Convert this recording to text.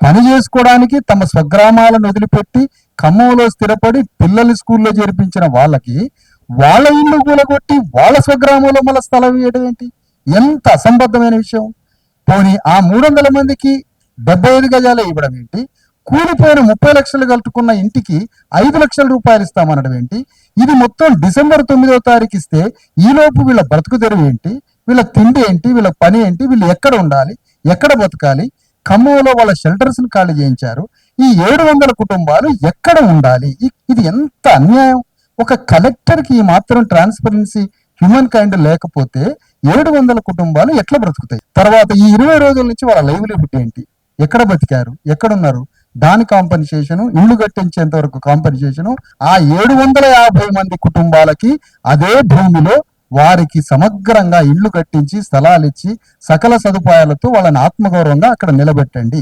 పని చేసుకోవడానికి తమ స్వగ్రామాలను వదిలిపెట్టి ఖమ్మంలో స్థిరపడి పిల్లలు స్కూల్లో చేర్పించిన వాళ్ళకి వాళ్ళ ఇల్లు కూలగొట్టి వాళ్ళ స్వగ్రామంలో మళ్ళీ స్థలం ఇవ్వడం ఏంటి? ఎంత అసంబద్ధమైన విషయం. పోనీ ఆ 300 మందికి 75 గజాలే ఇవ్వడం ఏంటి? కూలిపోయిన 30 లక్షలు కట్టుకున్న ఇంటికి 5 లక్షల రూపాయలు ఇస్తామనడం ఏంటి? ఇది మొత్తం డిసెంబర్ 9వ తారీఖు ఇస్తే ఈలోపు వీళ్ళ బ్రతుకు తెరువు ఏంటి? వీళ్ళ తిండి ఏంటి? వీళ్ళ పని ఏంటి? వీళ్ళు ఎక్కడ ఉండాలి? ఎక్కడ బతకాలి? ఖమ్మంలో వాళ్ళ షెల్టర్స్ ని ఖాళీ చేయించారు. ఈ 700 కుటుంబాలు ఎక్కడ ఉండాలి? ఇది ఎంత అన్యాయం. ఒక కలెక్టర్ కి ఈ మాత్రం ట్రాన్స్పరెన్సీ, హ్యూమన్ కైండ్ లేకపోతే 700 కుటుంబాలు ఎట్లా బ్రతుకుతాయి? తర్వాత ఈ 20 రోజుల నుంచి వాళ్ళ లైవ్లీహుడ్ ఏంటి? ఎక్కడ బతికారు? ఎక్కడున్నారు? దాని కాంపెన్సేషన్, ఇళ్లు కట్టించేంత వరకు కాంపెన్సేషన్, ఆ 750 మంది కుటుంబాలకి అదే భూమిలో వారికి సమగ్రంగా ఇళ్లు కట్టించి స్థలాలు ఇచ్చి సకల సదుపాయాలతో వాళ్ళని ఆత్మగౌరవంగా అక్కడ నిలబెట్టండి.